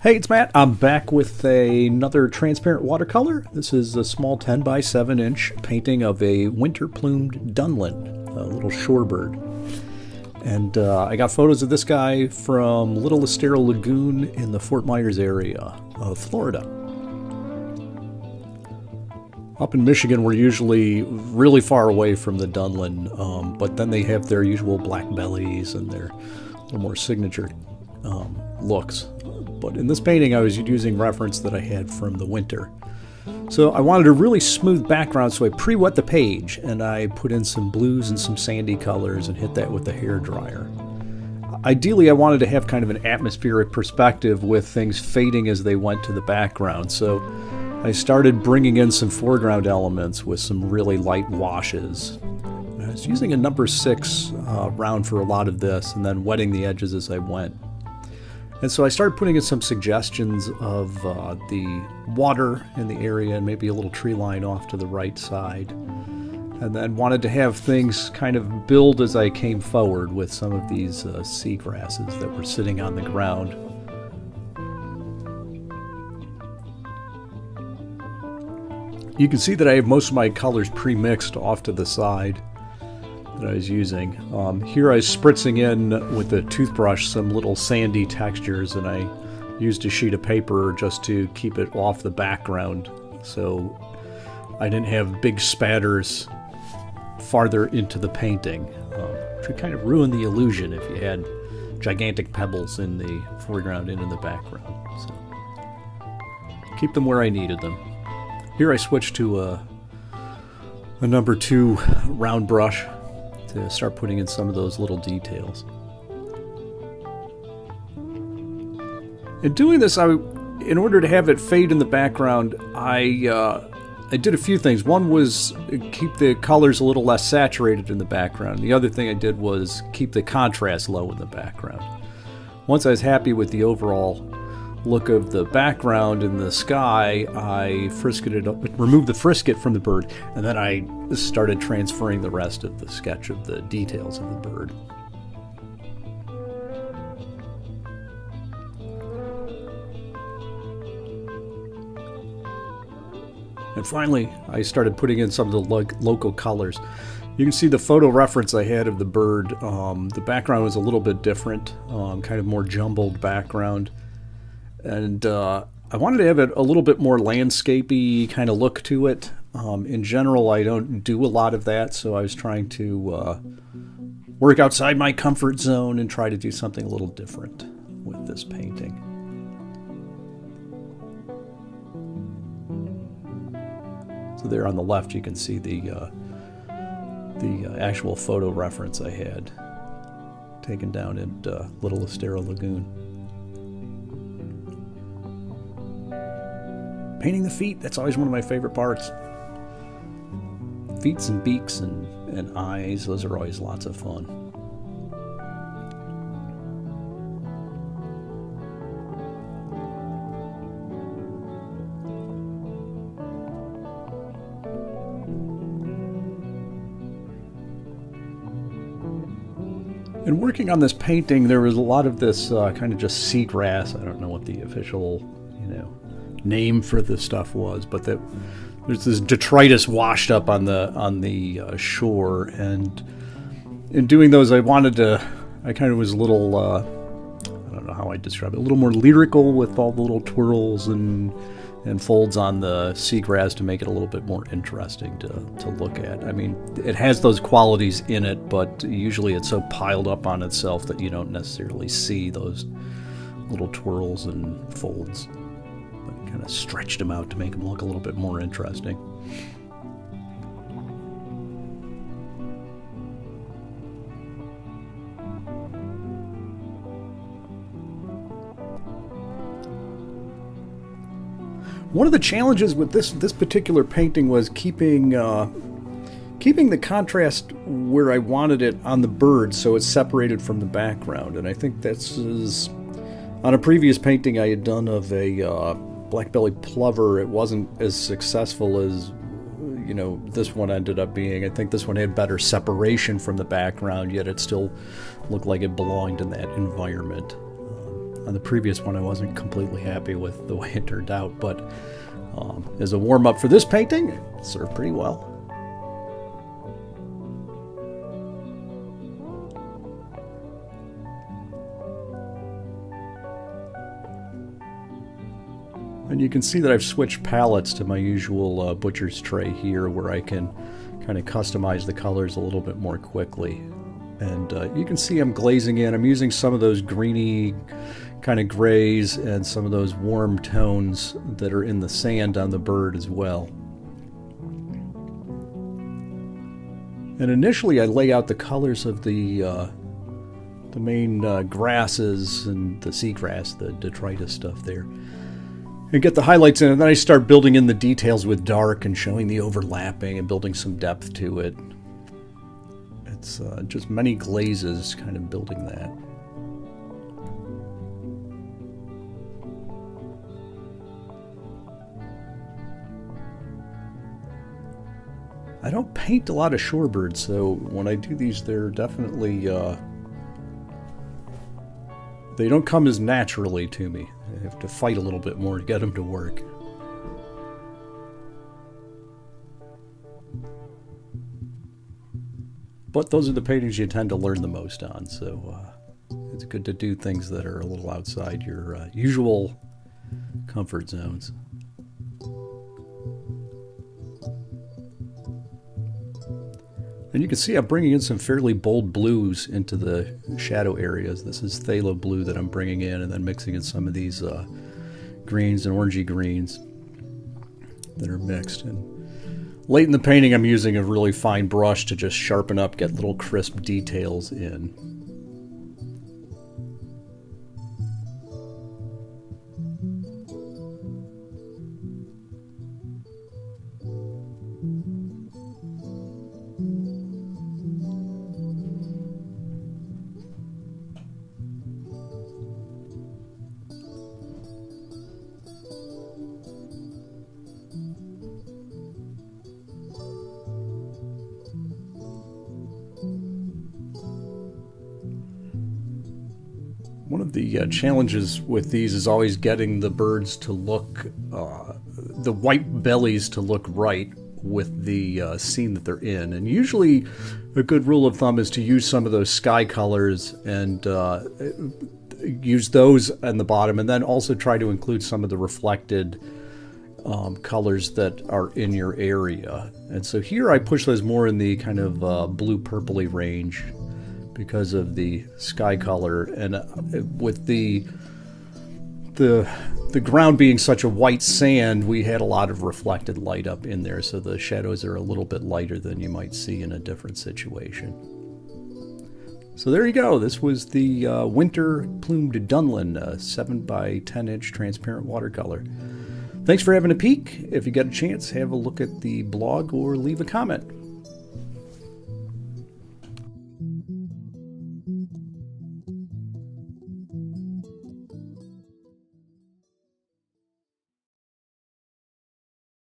Hey, it's Matt. I'm back with another transparent watercolor. This is a small 10 by 7 inch painting of a winter-plumed Dunlin, a little shorebird. And I got photos of this guy from Little Estero Lagoon in the Fort Myers area of Florida. Up in Michigan, we're usually really far away from the Dunlin, but then they have their usual black bellies and their little more signature looks. But in this painting, I was using reference that I had from the winter. So I wanted a really smooth background, so I pre-wet the page, and I put in some blues and some sandy colors and hit that with the hairdryer. Ideally, I wanted to have kind of an atmospheric perspective with things fading as they went to the background. So I started bringing in some foreground elements with some really light washes. I was using a number 6 round for a lot of this, and then wetting the edges as I went. And so I started putting in some suggestions of the water in the area and maybe a little tree line off to the right side. And then wanted to have things kind of build as I came forward with some of these sea grasses that were sitting on the ground. You can see that I have most of my colors pre-mixed off to the side that I was using. Here I was spritzing in with a toothbrush some little sandy textures, and I used a sheet of paper just to keep it off the background so I didn't have big spatters farther into the painting, which would kind of ruin the illusion if you had gigantic pebbles in the foreground and in the background. So keep them where I needed them. Here I switched to a number 2 round brush to start putting in some of those little details. In doing this, in order to have it fade in the background, I did a few things. One was keep the colors a little less saturated in the background. The other thing I did was keep the contrast low in the background. Once I was happy with the overall look of the background in the sky, I frisketed it up, removed the frisket from the bird, and then I started transferring the rest of the sketch of the details of the bird. And finally, I started putting in some of the local colors. You can see the photo reference I had of the bird. The background was a little bit different, kind of more jumbled background. And I wanted to have it a little bit more landscapey kind of look to it. In general, I don't do a lot of that, so I was trying to work outside my comfort zone and try to do something a little different with this painting. So there on the left, you can see the actual photo reference I had taken down at Little Estero Lagoon. Painting the feet, that's always one of my favorite parts. Feet and beaks and eyes, those are always lots of fun. In working on this painting, there was a lot of this kind of just seagrass. I don't know what the official, name for this stuff was, but there's this detritus washed up on the shore, and in doing those, I kind of was a little, I don't know how I describe it, a little more lyrical with all the little twirls and folds on the seagrass to make it a little bit more interesting to look at. I mean, it has those qualities in it, but usually it's so piled up on itself that you don't necessarily see those little twirls and folds. Kind of stretched them out to make them look a little bit more interesting. One of the challenges with this particular painting was keeping the contrast where I wanted it on the bird, so it's separated from the background. And I think this is on a previous painting I had done of a black-bellied plover. It wasn't as successful as this one ended up being. I think this one had better separation from the background, yet it still looked like it belonged in that environment. On the previous one, I wasn't completely happy with the way it turned out, but as a warm-up for this painting, it served pretty well. And you can see that I've switched palettes to my usual butcher's tray here, where I can kind of customize the colors a little bit more quickly. And you can see I'm glazing in. I'm using some of those greeny kind of grays and some of those warm tones that are in the sand on the bird as well. And initially I lay out the colors of the main grasses and the seagrass, the detritus stuff there, and get the highlights in, and then I start building in the details with dark and showing the overlapping and building some depth to it. It's just many glazes kind of building that. I don't paint a lot of shorebirds, so when I do these, they're definitely they don't come as naturally to me. I have to fight a little bit more to get them to work. But those are the paintings you tend to learn the most on, so it's good to do things that are a little outside your usual comfort zones. And you can see I'm bringing in some fairly bold blues into the shadow areas. This is phthalo blue that I'm bringing in, and then mixing in some of these greens and orangey greens that are mixed. And late in the painting, I'm using a really fine brush to just sharpen up, get little crisp details in. One of the challenges with these is always getting the birds to look, the white bellies to look right with the scene that they're in. And usually a good rule of thumb is to use some of those sky colors and use those on the bottom, and then also try to include some of the reflected colors that are in your area. And so here I push those more in the kind of blue purpley range, because of the sky color, and with the ground being such a white sand, we had a lot of reflected light up in there, so the shadows are a little bit lighter than you might see in a different situation. So there you go. This was the Winter Plumed Dunlin 7x10 inch transparent watercolor. Thanks for having a peek. If you get a chance, have a look at the blog or leave a comment.